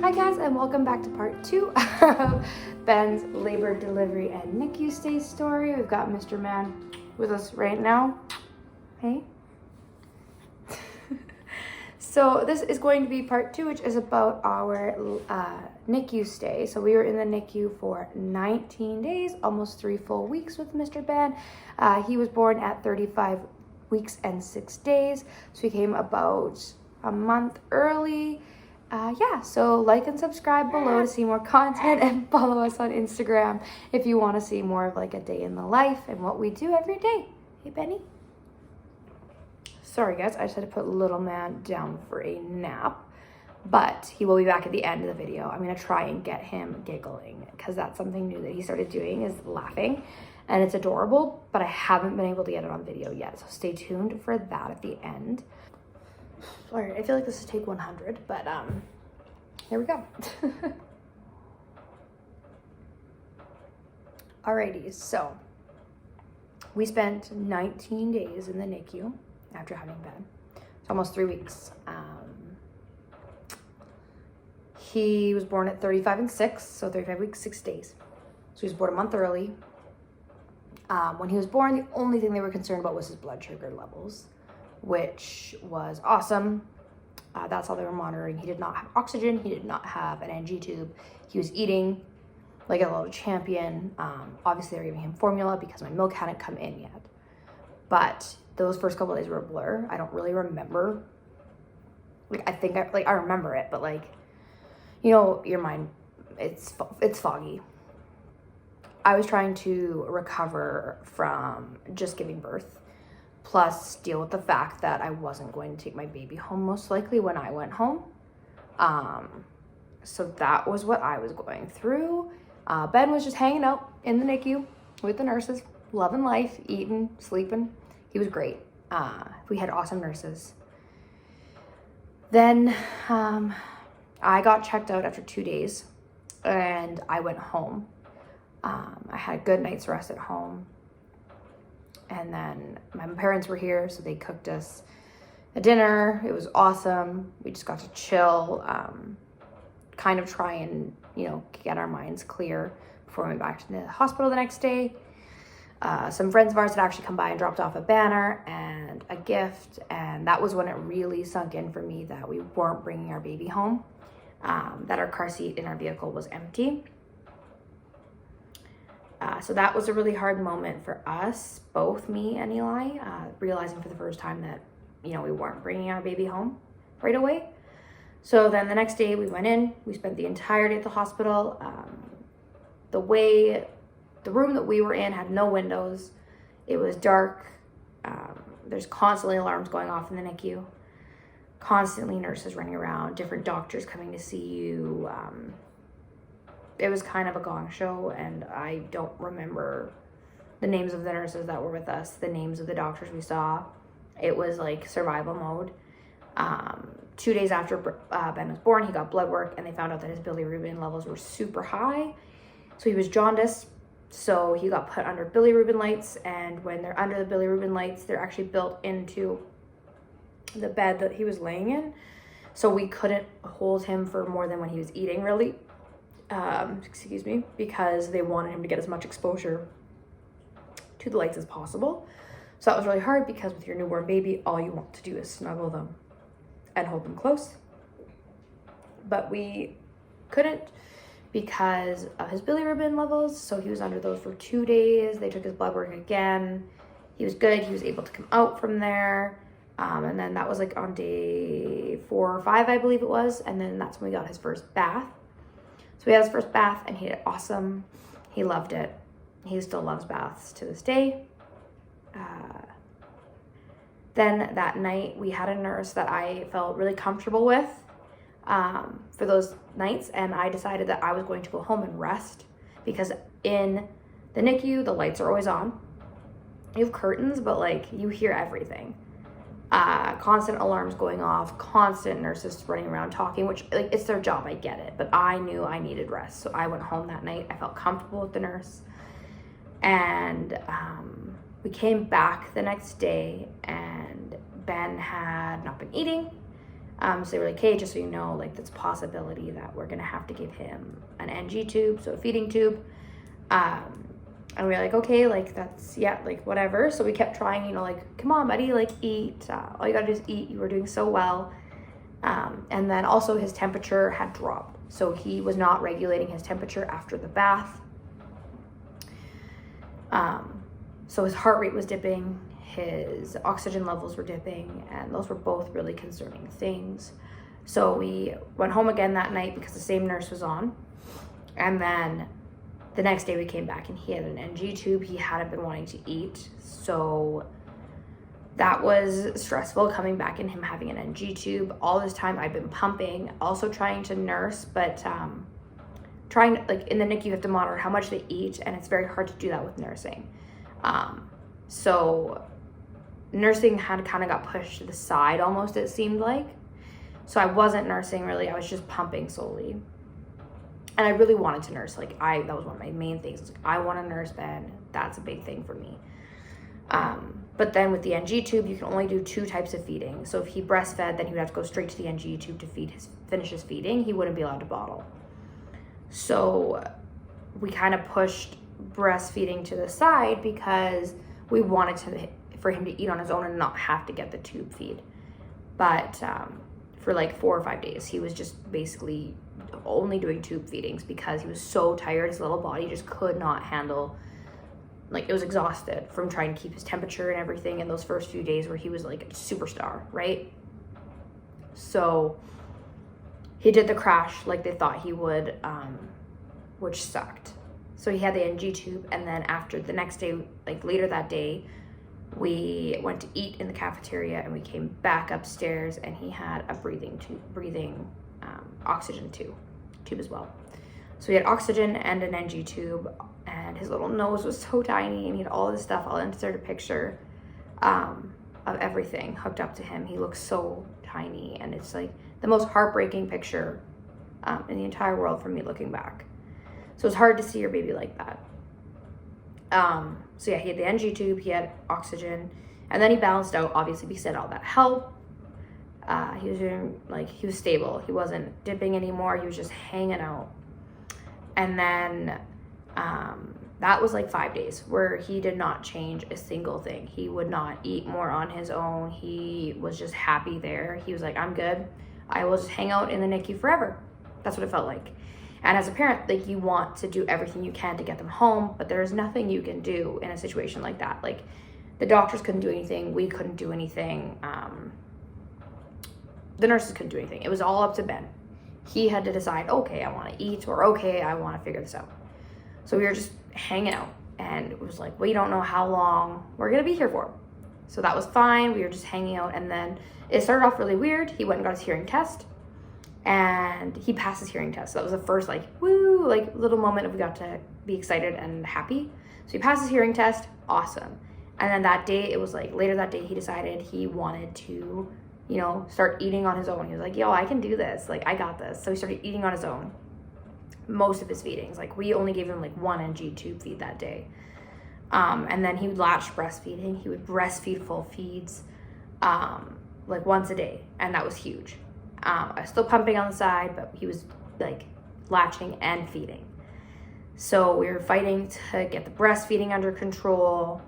Hi guys, and welcome back to part 2 of Ben's labor, delivery, and NICU stay story. We've got Mr. Man with us right now. Hey. So this is going to be part 2, which is about our NICU stay. So we were in the NICU for 19 days, almost 3 full weeks with Mr. Ben. He was born at 35 weeks and 6 days, so he came about a month early. So like and subscribe below to see more content, and follow us on Instagram if you want to see more of like a day in the life and what we do every day. Hey, Benny. Sorry guys, I just had to put little man down for a nap, but he will be back at the end of the video. I'm going to try and get him giggling because that's something new that he started doing, is laughing, and it's adorable, but I haven't been able to get it on video yet. So stay tuned for that at the end. All right, I feel like this is take 100, but here we go. Alrighty, so we spent 19 days in the NICU after having Ben. It's almost 3 weeks. He was born at 35 and 6, so 35 weeks, 6 days. So he was born a month early. When he was born, the only thing they were concerned about was his blood sugar levels, which was awesome. That's all they were monitoring. He did not have oxygen. He did not have an NG tube. He was eating like a little champion. Obviously, they were giving him formula because my milk hadn't come in yet. But those first couple of days were a blur. I don't really remember. Like, I remember it, but like, you know, your mind, it's foggy. I was trying to recover from just giving birth, plus deal with the fact that I wasn't going to take my baby home most likely when I went home. So that was what I was going through. Ben was just hanging out in the NICU with the nurses, loving life, eating, sleeping. He was great. We had awesome nurses. Then I got checked out after 2 days and I went home. I had a good night's rest at home. And then my parents were here, so they cooked us a dinner. It was awesome. We just got to chill, kind of try and, you know, get our minds clear before we went back to the hospital the next day. Some friends of ours had actually come by and dropped off a banner and a gift, and that was when it really sunk in for me that we weren't bringing our baby home, that our car seat in our vehicle was empty. So that was a really hard moment for us, both me and Eli, realizing for the first time that, you know, we weren't bringing our baby home right away. So then the next day we went in, we spent the entire day at the hospital. The room that we were in had no windows. It was dark. There's constantly alarms going off in the NICU, constantly nurses running around, different doctors coming to see you. It was kind of a gong show, and I don't remember the names of the nurses that were with us, the names of the doctors we saw. It was like survival mode. 2 days after Ben was born, he got blood work, and they found out that his bilirubin levels were super high. So he was jaundiced. So he got put under bilirubin lights, and when they're under the bilirubin lights, they're actually built into the bed that he was laying in. So we couldn't hold him for more than when he was eating, really. Because they wanted him to get as much exposure to the lights as possible. So that was really hard, because with your newborn baby, all you want to do is snuggle them and hold them close. But we couldn't because of his bilirubin levels. So he was under those for 2 days. They took his blood work again. He was good. He was able to come out from there. And then that was like on day 4 or 5, I believe it was. And then that's when we got his first bath. So he had his first bath, and he did awesome. He loved it. He still loves baths to this day. Then that night, we had a nurse that I felt really comfortable with for those nights, and I decided that I was going to go home and rest, because in the NICU, the lights are always on. You have curtains, but like you hear everything. Constant alarms going off, constant nurses running around talking, which like it's their job, I get it, but I knew I needed rest. So I went home that night. I felt comfortable with the nurse, and we came back the next day, and Ben had not been eating. So they were like, hey, just so you know, like, that's a possibility that we're gonna have to give him an NG tube, so a feeding tube. And we were like, okay, like, that's, yeah, like, whatever. So we kept trying, you know, like, come on, buddy, like, eat. All you gotta do is eat. You were doing so well. And then also his temperature had dropped. So he was not regulating his temperature after the bath. So his heart rate was dipping, his oxygen levels were dipping, and those were both really concerning things. So we went home again that night because the same nurse was on. And then the next day we came back and he had an NG tube. He hadn't been wanting to eat. So that was stressful, coming back and him having an NG tube. All this time I've been pumping, also trying to nurse, but trying, like, in the NICU you have to monitor how much they eat, and it's very hard to do that with nursing. So nursing had kind of got pushed to the side almost, it seemed like. So I wasn't nursing really, I was just pumping solely. And I really wanted to nurse. Like, that was one of my main things. I was like, I want to nurse Ben. That's a big thing for me. But then with the NG tube, you can only do 2 types of feeding. So if he breastfed, then he would have to go straight to the NG tube to finish his feeding. He wouldn't be allowed to bottle. So we kind of pushed breastfeeding to the side because we wanted for him to eat on his own and not have to get the tube feed. But for like 4 or 5 days, he was just basically only doing tube feedings because he was so tired. His little body just could not handle, like, it was exhausted from trying to keep his temperature and everything in those first few days where he was like a superstar, right? So he did the crash like they thought he would, which sucked. So he had the NG tube, and then after the next day, like later that day, we went to eat in the cafeteria and we came back upstairs and he had a breathing oxygen tube as well. So he had oxygen and an NG tube, and his little nose was so tiny, and he had all this stuff. I'll insert a picture of everything hooked up to him. He looks so tiny, and it's like the most heartbreaking picture in the entire world from me looking back. So it's hard to see your baby like that. So yeah, he had the NG tube, he had oxygen, and then he balanced out, obviously, because he had all that help. He was doing, like, he was stable. He wasn't dipping anymore. He was just hanging out. And then that was like 5 days where he did not change a single thing. He would not eat more on his own. He was just happy there. He was like, I'm good. I will just hang out in the NICU forever. That's what it felt like. And as a parent, like, you want to do everything you can to get them home, but there's nothing you can do in a situation like that. Like, the doctors couldn't do anything. We couldn't do anything. The nurses couldn't do anything. It was all up to Ben. He had to decide, okay, I want to eat, or okay, I want to figure this out. So we were just hanging out, and it was like, we don't know how long we're going to be here for. So that was fine. We were just hanging out, and then it started off really weird. He went and got his hearing test, and he passed his hearing test. So that was the first, like, woo, like, little moment of we got to be excited and happy. So he passed his hearing test. Awesome. And then that day, it was like, later that day, he decided he wanted to, you know, start eating on his own. He was like, yo, I can do this. Like, I got this. So he started eating on his own. Most of his feedings. Like, we only gave him like 1 NG tube feed that day. And then he would latch breastfeeding. He would breastfeed full feeds, like once a day. And that was huge. I was still pumping on the side, but he was like latching and feeding. So we were fighting to get the breastfeeding under control.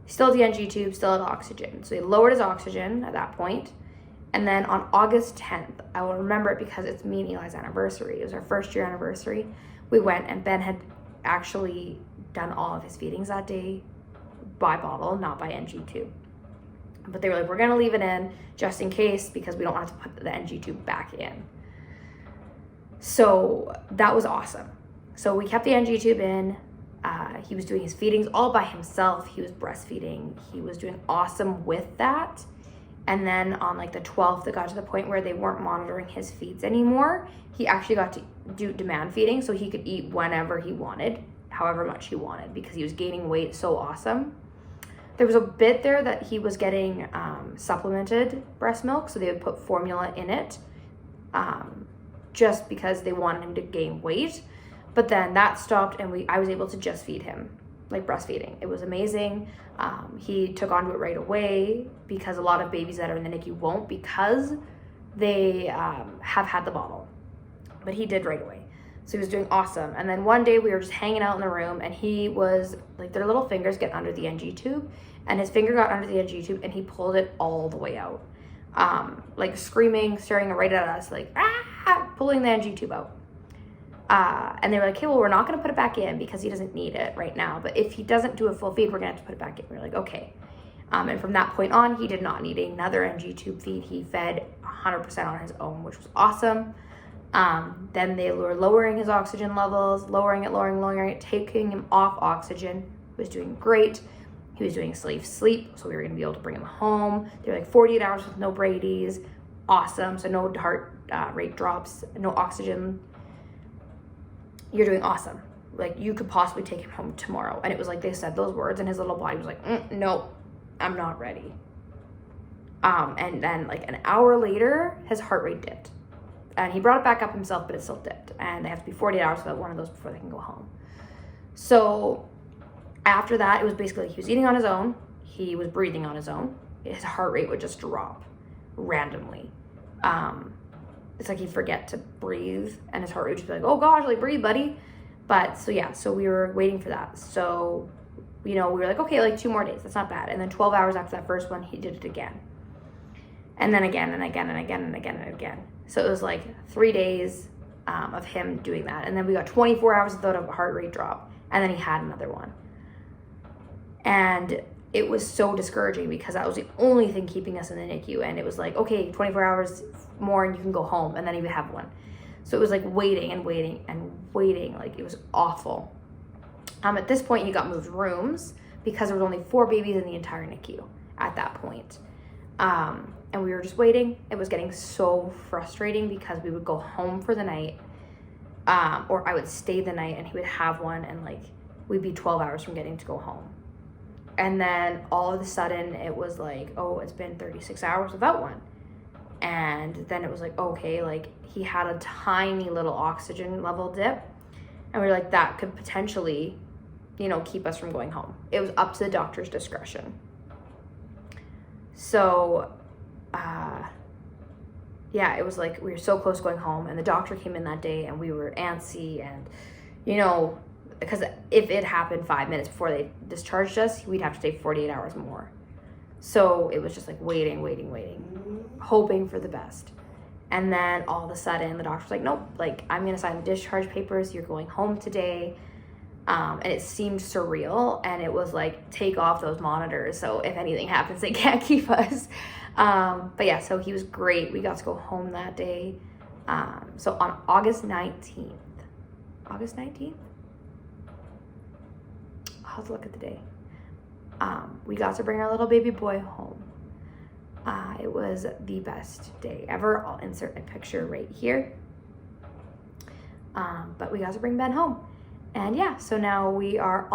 Still had the NG tube, still had oxygen. So he lowered his oxygen at that point. And then on August 10th, I will remember it because it's me and Eli's anniversary. It was our first year anniversary. We went, and Ben had actually done all of his feedings that day by bottle, not by NG tube. But they were like, we're going to leave it in just in case, because we don't want to put the NG tube back in. So that was awesome. So we kept the NG tube in. He was doing his feedings all by himself. He was breastfeeding. He was doing awesome with that. And then on like the 12th, it got to the point where they weren't monitoring his feeds anymore. He actually got to do demand feeding, so he could eat whenever he wanted, however much he wanted, because he was gaining weight so awesome. There was a bit there that he was getting supplemented breast milk, so they would put formula in it just because they wanted him to gain weight. But then that stopped, and I was able to just feed him. like breastfeeding. It was amazing. He took onto it right away, because a lot of babies that are in the NICU won't, because they have had the bottle. But he did right away. So he was doing awesome. And then one day we were just hanging out in the room, and he was like, their little fingers get under the NG tube, and his finger got under the NG tube and he pulled it all the way out. Like screaming, staring right at us, like, ah, pulling the NG tube out. And they were like, okay, well, we're not going to put it back in because he doesn't need it right now. But if he doesn't do a full feed, we're going to have to put it back in. We were like, okay. And from that point on, he did not need another NG tube feed. He fed 100% on his own, which was awesome. Then they were lowering his oxygen levels, lowering it, taking him off oxygen. He was doing great. He was doing safe sleep, so we were going to be able to bring him home. They were like 48 hours with no Brady's. Awesome. So no heart rate drops, no oxygen. You're doing awesome. Like, you could possibly take him home tomorrow. And it was like they said those words, and his little body was like, no, I'm not ready. And then like an hour later, his heart rate dipped. And he brought it back up himself, but it still dipped. And they have to be 48 hours without one of those before they can go home. So after that, it was basically like he was eating on his own. He was breathing on his own. His heart rate would just drop randomly. It's like he'd forget to breathe, and his heart rate would just be like, oh gosh, like, breathe, buddy. But so yeah, so we were waiting for that. So, we were like, okay, like 2 more days. That's not bad. And then 12 hours after that first one, he did it again. And then again, and again, and again, and again, and again. So it was like 3 days of him doing that. And then we got 24 hours without a heart rate drop. And then he had another one. And it was so discouraging, because that was the only thing keeping us in the NICU. And it was like, okay, 24 hours more and you can go home. And then he would have one. So it was like waiting and waiting and waiting. Like, it was awful. At this point, he got moved rooms, because there was only 4 babies in the entire NICU at that point. And we were just waiting. It was getting so frustrating, because we would go home for the night, or I would stay the night and he would have one, and like, we'd be 12 hours from getting to go home. And then all of a sudden it was like, oh, it's been 36 hours without one. And then it was like, okay, like, he had a tiny little oxygen level dip. And we were like, that could potentially, keep us from going home. It was up to the doctor's discretion. So, yeah, it was like we were so close going home, and the doctor came in that day, and we were antsy, and, because if it happened 5 minutes before they discharged us, we'd have to stay 48 hours more. So it was just like waiting, hoping for the best. And then all of a sudden the doctor's like, nope, like, I'm going to sign the discharge papers. You're going home today. And it seemed surreal, and it was like, take off those monitors, so if anything happens, they can't keep us. But yeah, so he was great. We got to go home that day. So on August 19th, I'll have to look at the day. We got to bring our little baby boy home. It was the best day ever. I'll insert a picture right here. But we got to bring Ben home. And yeah, so now we are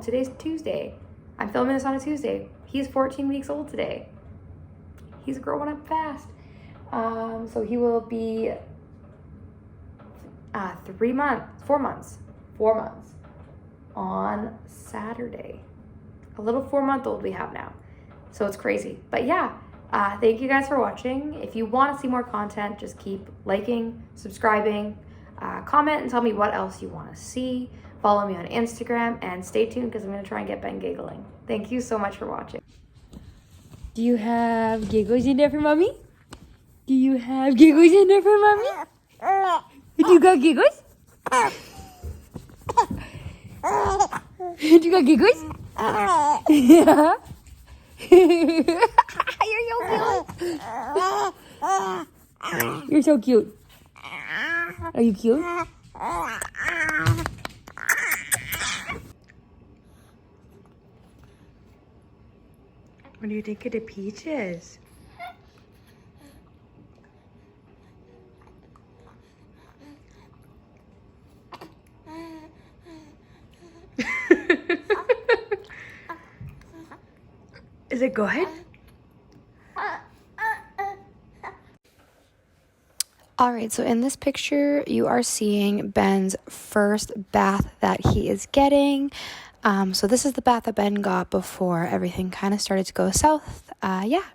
today's Tuesday. I'm filming this on a Tuesday. He's 14 weeks old today. He's growing up fast. So he will be 4 months on Saturday. A little 4-month-old we have now. So it's crazy. But yeah, thank you guys for watching. If you want to see more content, just keep liking, subscribing, comment and tell me what else you want to see. Follow me on Instagram, and stay tuned, because I'm going to try and get Ben giggling. Thank you so much for watching. Do you have giggles in there for mommy? Do you have giggles in there for mommy? You got giggles? You got giggles? Yeah. You're so cute. You're so cute. Are you cute? What do you think of the peaches? Is it good? All right, so in this picture, you are seeing Ben's first bath that he is getting. So this is the bath that Ben got before everything kind of started to go south. Yeah.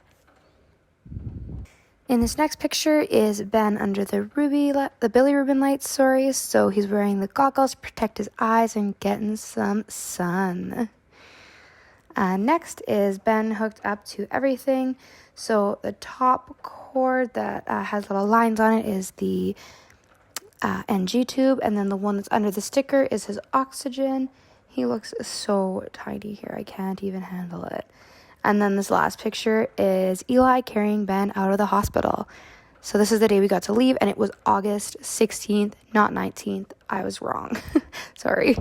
In this next picture is Ben under the bilirubin lights, sorry. So he's wearing the goggles to protect his eyes and getting some sun. Next is Ben hooked up to everything. So the top cord that has little lines on it is the NG tube, and then the one that's under the sticker is his oxygen. He looks so tiny here, I can't even handle it. And then this last picture is Eli carrying Ben out of the hospital. So this is the day we got to leave, and it was August 16th, not 19th. I was wrong. Sorry.